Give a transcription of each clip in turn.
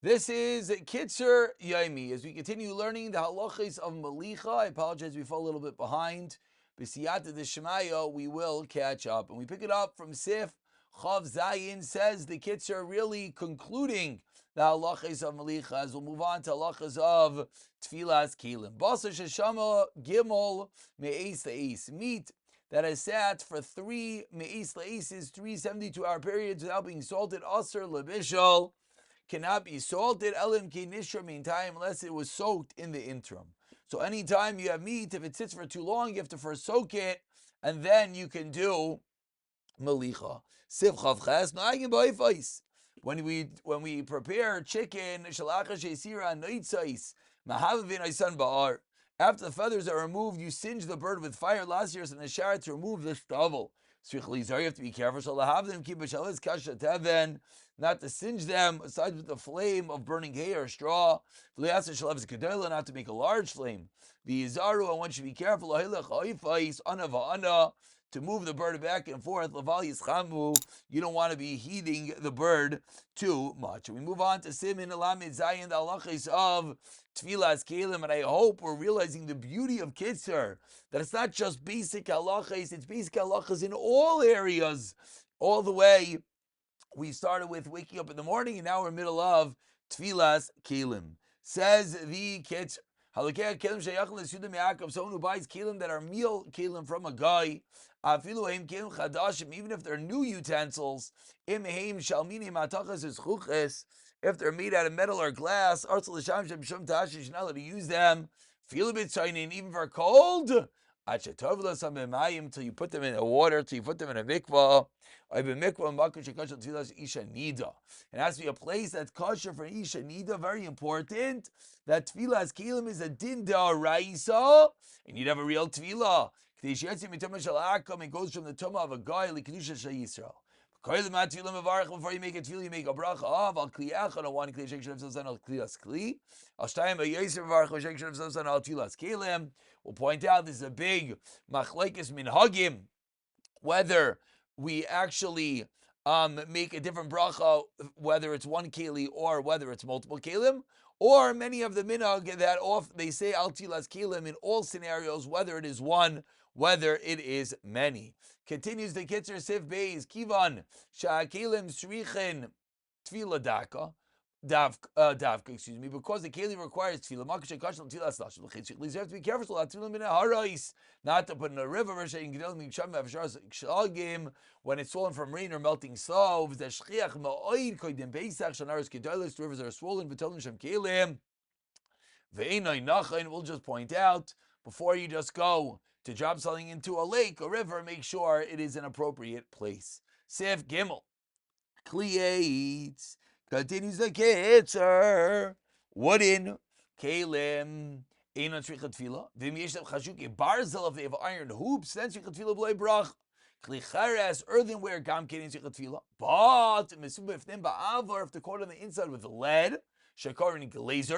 This is Kitzur Yomi. As we continue learning the halachas of Malicha, I apologize, we fall a little bit behind. B'siyata de Shemaya, we will catch up. And we pick it up from Sif Chav Zayin, says the Kitzur, really concluding the halachas of Malicha, as we'll move on to halachas of Tevilas Keilim. Basa Sheshama Gimel Me'es Le'es. Meat that has sat for 3 Me'es Le'eses, 3 72-hour periods without being salted, Aser Lebishal, cannot be salted elim ki nishra, meantime, unless it was soaked in the interim. So anytime you have meat, if it sits for too long, you have to first soak it, and then you can do malicha. Siv chavches na'agin ba'ifais. When we prepare chicken, shalacha sheisira noitzais mahavavin aisan ba'ar. After the feathers are removed, you singe the bird with fire last year's in the shower to remove the stubble. You have to be careful. So lahavim keep a kasha teven, not to singe them aside with the flame of burning hay or straw. Not to make a large flame. The izaru, and one should be careful to move the bird back and forth. You don't want to be heating the bird too much. We move on to Siman Elamid Zayin, the halachas of Tevilas Keilim, and I hope we're realizing the beauty of Kitzur, that it's not just basic halachas, it's basic halachas in all areas, all the way. We started with waking up in the morning, and now we're in the middle of Tevilas Keilim. Says the Kitzur, someone who buys kelim that are meal kelim from a guy, even if they're new utensils, if they're made out of metal or glass, you're not allowed to use them. Feel a bit shiny, even for cold. Until you put them in the water, till you put them in a mikvah. It has to be a place that's kosher for isha nida. Very important. That Tevilas Keilim is a din da'oraisa, and you'd have a real tevilah. It goes from the tumah of a guy like kedusha shel Yisrael. Before you make a tevilah, you make a bracha of al kli echad, on one kli shek shel v'zazan al klias kli. Al shtayim ha'yoser v'varach shek shel v'zazan al Tevilas Keilim. We'll point out this is a big machlekes minhagim, whether we actually make a different bracha, whether it's one keli or whether it's multiple kelim, or many of the minhag that they say al Tevilas Keilim in all scenarios, whether it is one, whether it is many. Continues the Kitzur Sif Beis Kivan Sha'kelim Srichin Tefila Daka. Davka, because the keli requires tefillah. You have to be careful not to put in a river when it's swollen from rain or melting snow. Rivers are swollen. We'll just point out, before you just go to drop something into a lake or river, make sure it is an appropriate place. Sif Gimel Kliates. Continues the Kitzur. Wooden kelim ain't on tzricha tefillah. V'im yesh lev chashuki barzel, if they have iron hoops, then tzricha tefillah b'lei brach. Kli cheres, earthenware, gam kein tzricha tefillah. But mesum b'fnim ba'avar, if they're caught on the inside with lead, shekarin glazed,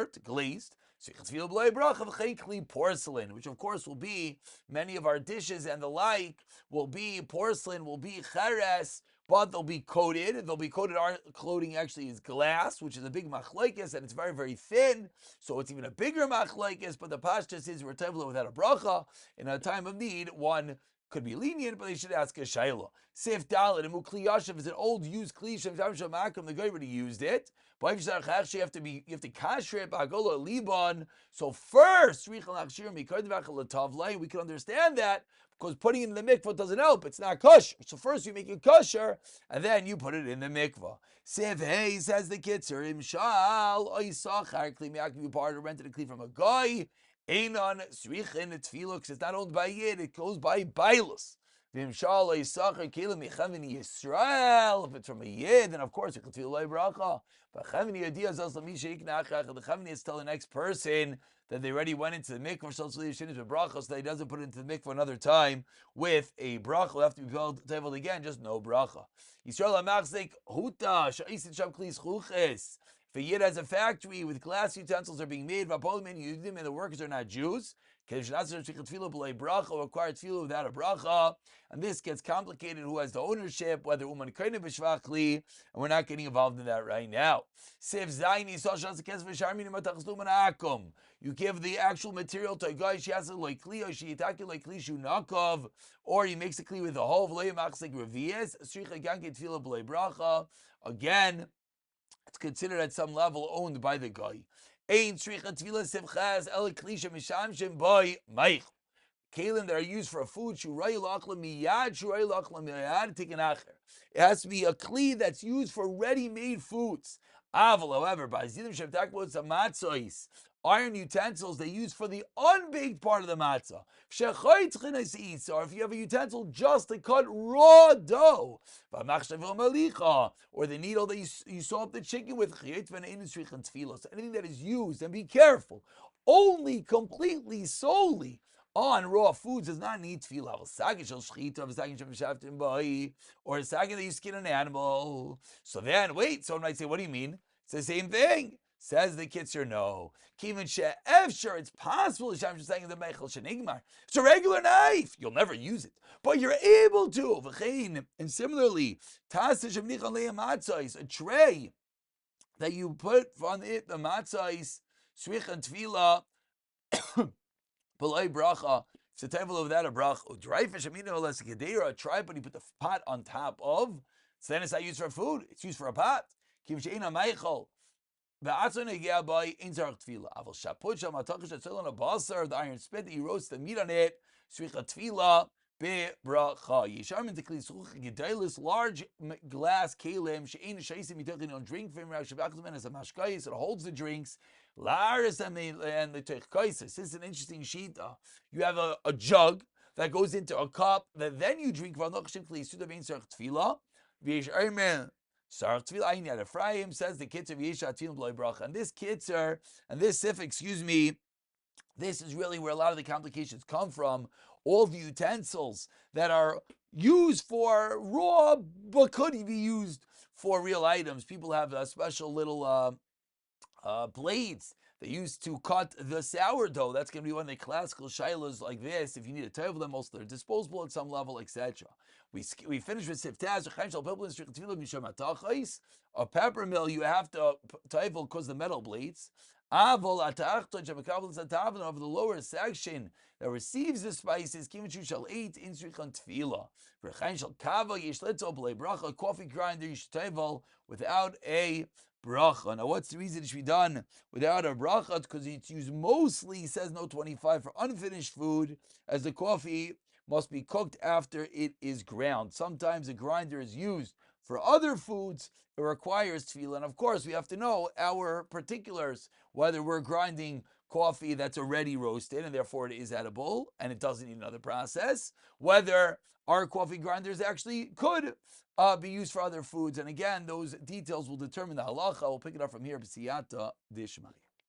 tzricha tefillah b'lei brach. V'chein kli porcelain, which of course will be many of our dishes and the like will be porcelain, will be cheres, but they'll be coated. Our clothing actually is glass, which is a big machlekes, and it's very, very thin, so it's even a bigger machlekes. But the pashtus is we're tevla without a bracha. In a time of need, one could be lenient, but they should ask a shayla. Sif dalit, and mukli yashav is an old used kli shem shamakim. The guy already used it. But you have to kasher it ba'agola liban. So first, we can understand that, because putting it in the mikvah doesn't help. It's not kosher. So first you make it kosher, and then you put it in the mikvah. Siv hey, says the Kitzur, imshal oisachar kli miyakim, you borrowed or rented a kli from a guy. Einon srichin tefillah, because it's not owned by Yid, it goes by Bailus. V'imshal oisachar kli michavini Yisrael. If it's from a Yid, then of course it could feel like bracha. But chavini yadiyah zos l'misha iknachach. The chavini is telling the next person that they already went into the mikvah, so with bracha, so that he doesn't put it into the mikvah another time with a bracha. Will have to be told again, just no bracha. Yisrael amachzik huta sha'isin sham klis chuches. If a Yid has a factory with glass utensils are being made, and the workers are not Jews, requires tefillah without a bracha, and this gets complicated. Who has the ownership? Whether uman koine b'shvachli, and we're not getting involved in that right now. You give the actual material to a guy, she has a loikli, or she yitaki loikli shu nakov, or he makes a kli with the whole again, it's considered at some level owned by the guy. Kalim that are used for a food, it has to be a kli that's used for ready-made foods. However, iron utensils they use for the unbaked part of the matzah. Or if you have a utensil just to cut raw dough, or the needle that you sew up the chicken with, anything that is used, and be careful, only completely, solely on raw foods does not need tefillah. Or a sagging that you skin an animal. So then, wait, someone might say, what do you mean? It's the same thing. Says the Kitzur, no. Sure, it's possible. It's a regular knife. You'll never use it, but you're able to. And similarly, a tray that you put on it the matzahs, swich and tefillah, Belay bracha. It's a table of that a bracha. Dry fish amino less a tripod. You put the pot on top of. So then it's not used for food. It's used for a pot. Kim sheina meichel. The atzon egea by inzarach tefila. Aval shaput shal matachish atzil on a basar. The iron spit that you roast the meat on it. Svicha tefila be bracha. Yisharmin tekli such gedailus large glass kalim shein shaisim mitachin on drink from Rav Shabachman as a mashkayis. It holds the drinks. Laris and the teichkaisis. This is an interesting shita. You have a jug that goes into a cup that then you drink from tefila. Sarach tefila ayin yad Ephraim says the Kitzur Yeshatin B'loi Bracha. And this Kitzur and this Sif, this is really where a lot of the complications come from. All the utensils that are used for raw but could be used for real items. People have a special little blades they used to cut the sourdough. That's going to be one of the classical shilas like this. If you need to tell them, also they're disposable at some level, etc. We finished with siftaz. A pepper mill you have to table because the metal blades. Over the lower section that receives the spices, shall eat in tefillah. A coffee grinder you should table without a bracha. Now, what's the reason it should be done without a bracha? Because it's used mostly, says no 25, for unfinished food, as the coffee must be cooked after it is ground. Sometimes a grinder is used for other foods. It requires tefillah. And of course, we have to know our particulars, whether we're grinding coffee that's already roasted and therefore it is edible and it doesn't need another process, whether our coffee grinders actually could be used for other foods. And again, those details will determine the halacha. We'll pick it up from here. B'siyata d'ishmai.